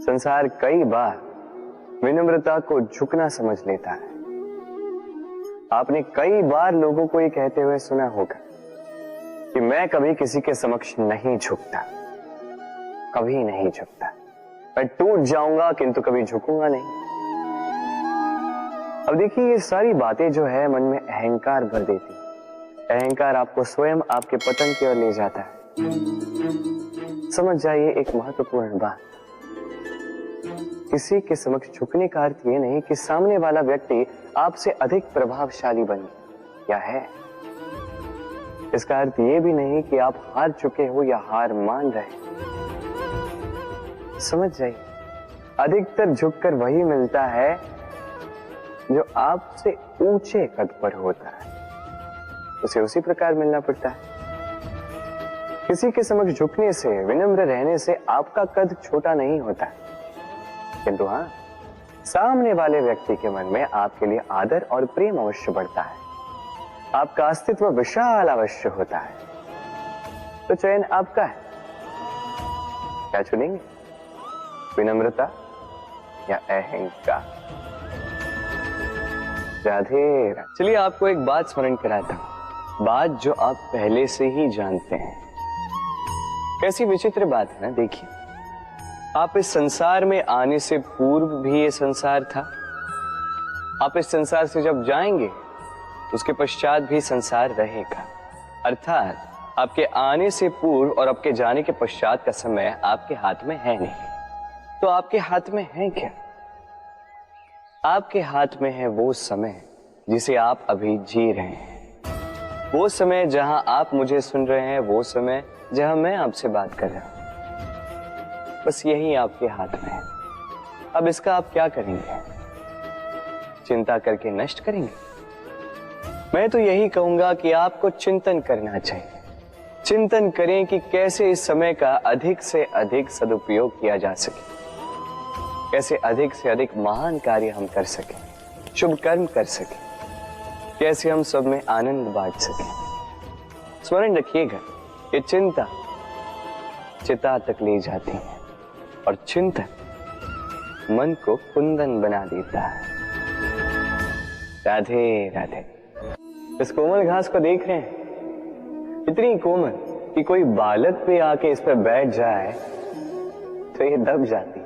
संसार कई बार विनम्रता को झुकना समझ लेता है। आपने कई बार लोगों को ये कहते हुए सुना होगा कि मैं कभी किसी के समक्ष नहीं झुकता, कभी नहीं झुकता, मैं टूट जाऊंगा किंतु कभी झुकूंगा नहीं। अब देखिए, ये सारी बातें जो है मन में अहंकार भर देती है। अहंकार आपको स्वयं आपके पतन की ओर ले जाता है। समझ जाइए एक महत्वपूर्ण बात, किसी के समक्ष झुकने का अर्थ ये नहीं कि सामने वाला व्यक्ति आपसे अधिक प्रभावशाली बन गया है। इसका अर्थ ये भी नहीं कि आप हार चुके हो या हार मान रहे। समझ जाइए, अधिकतर झुककर वही मिलता है जो आपसे ऊंचे कद पर होता है, उसे उसी प्रकार मिलना पड़ता है। किसी के समक्ष झुकने से, विनम्र रहने से आपका कद छोटा नहीं होता, किंतु हाँ, सामने वाले व्यक्ति के मन में आपके लिए आदर और प्रेम अवश्य बढ़ता है, आपका अस्तित्व विशाल अवश्य होता है। तो चयन आपका है, क्या चुनेंगे, विनम्रता या अहंकार? राधे राधे। चलिए आपको एक बात स्मरण कराता हूं, बात जो आप पहले से ही जानते हैं। कैसी विचित्र बात है ना। देखिए, आप इस संसार में आने से पूर्व भी ये संसार था, आप इस संसार से जब जाएंगे उसके पश्चात भी संसार रहेगा। अर्थात आपके आने से पूर्व और आपके जाने के पश्चात का समय आपके हाथ में है नहीं। तो आपके हाथ में है क्या? आपके हाथ में है वो समय जिसे आप अभी जी रहे हैं, वो समय जहां आप मुझे सुन रहे हैं, वो समय जहां मैं आपसे बात कर रहा हूं। बस यही आपके हाथ में है। अब इसका आप क्या करेंगे? चिंता करके नष्ट करेंगे? मैं तो यही कहूंगा कि आपको चिंतन करना चाहिए। चिंतन करें कि कैसे इस समय का अधिक से अधिक सदुपयोग किया जा सके, कैसे अधिक से अधिक महान कार्य हम कर सकें, शुभ कर्म कर सकें, कैसे हम सब में आनंद बांट सकें। स्मरण रखिएगा, ये चिंता चिता तक ले जाती है और चिंतन मन को कुंदन बना देता है। राधे राधे। इस कोमल घास को देख रहे हैं, इतनी कोमल कि कोई बालक पे आके इस पर बैठ जाए तो ये दब जाती।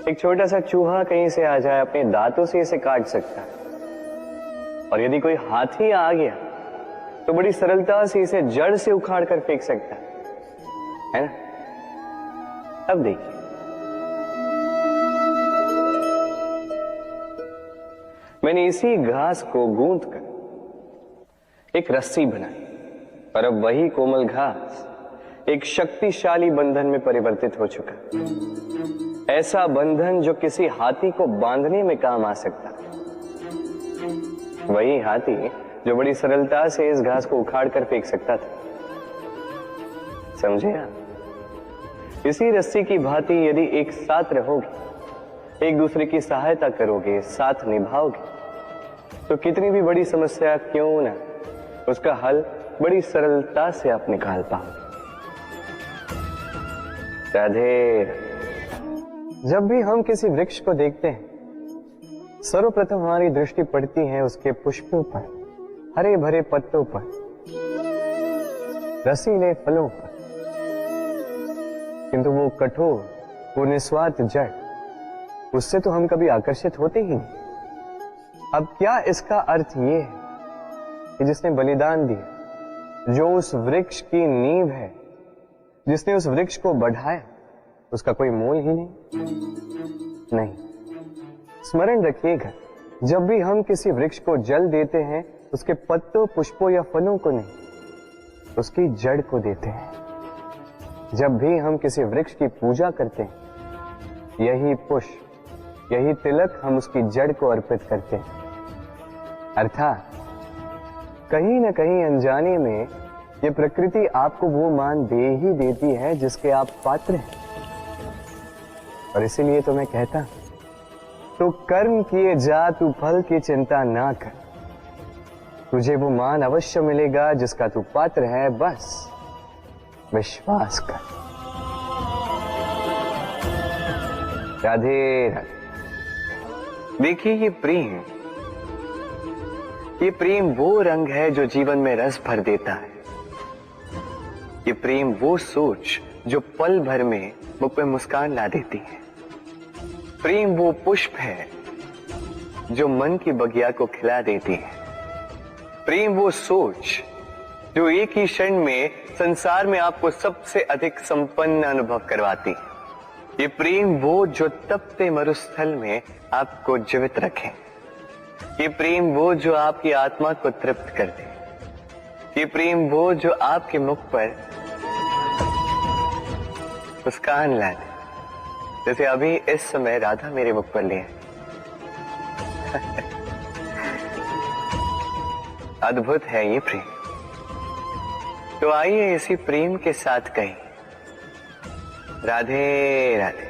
एक छोटा सा चूहा कहीं से आ जाए, अपने दांतों से इसे काट सकता है, और यदि कोई हाथी आ गया तो बड़ी सरलता से इसे जड़ से उखाड़ कर फेंक सकता है ना। अब देखिए, मैंने इसी घास को गूंथ कर एक रस्सी बनाई, और अब वही कोमल घास एक शक्तिशाली बंधन में परिवर्तित हो चुका। ऐसा बंधन जो किसी हाथी को बांधने में काम आ सकता। वही हाथी जो बड़ी सरलता से इस घास को उखाड़ कर फेंक सकता था। समझे आप? इसी रस्सी की भांति यदि एक साथ रहोगे, एक दूसरे की सहायता करोगे, साथ निभाओगे, तो कितनी भी बड़ी समस्या क्यों ना, उसका हल बड़ी सरलता से आप निकाल पाओगे। राधे। जब भी हम किसी वृक्ष को देखते हैं, सर्वप्रथम हमारी दृष्टि पड़ती है उसके पुष्पों पर, हरे भरे पत्तों पर, रसीले फलों पर, किंतु वो कठोर, वो निस्वार्थ जड़, उससे तो हम कभी आकर्षित होते ही नहीं। अब क्या इसका अर्थ ये है कि जिसने बलिदान दिया, जो उस वृक्ष की नींव है, जिसने उस वृक्ष को बढ़ाया, उसका कोई मोल ही नहीं। स्मरण रखिएगा, जब भी हम किसी वृक्ष को जल देते हैं, उसके पत्तों, पुष्पों या फलों को नहीं, उसकी जड़ को देते हैं। जब भी हम किसी वृक्ष की पूजा करते हैं, यही पुष्प, यही तिलक हम उसकी जड़ को अर्पित करते हैं। अर्थात कहीं न कहीं अनजाने में ये प्रकृति आपको वो मान दे ही देती है जिसके आप पात्र हैं। और इसीलिए तो मैं कहता, तो कर्म किए जा, तू फल की चिंता ना कर, तुझे वो मान अवश्य मिलेगा जिसका तू पात्र है, बस विश्वास कर। राधे राधे। देखिए ये प्रेम वो रंग है जो जीवन में रस भर देता है। ये प्रेम वो सोच जो पल भर में मुख पे मुस्कान ला देती है। प्रेम वो पुष्प है जो मन की बगिया को खिला देती है। प्रेम वो सोच जो एक ही क्षण में संसार में आपको सबसे अधिक संपन्न अनुभव करवाती है। ये प्रेम वो जो तपते मरुस्थल में आपको जीवित रखे। ये प्रेम वो जो आपकी आत्मा को तृप्त कर दे। ये प्रेम वो जो आपके मुख पर मुस्कान ला दे, जैसे अभी इस समय राधा मेरे मुख पर लिए। अद्भुत है ये प्रेम। तो आइए इसी प्रेम के साथ कहें राधे राधे।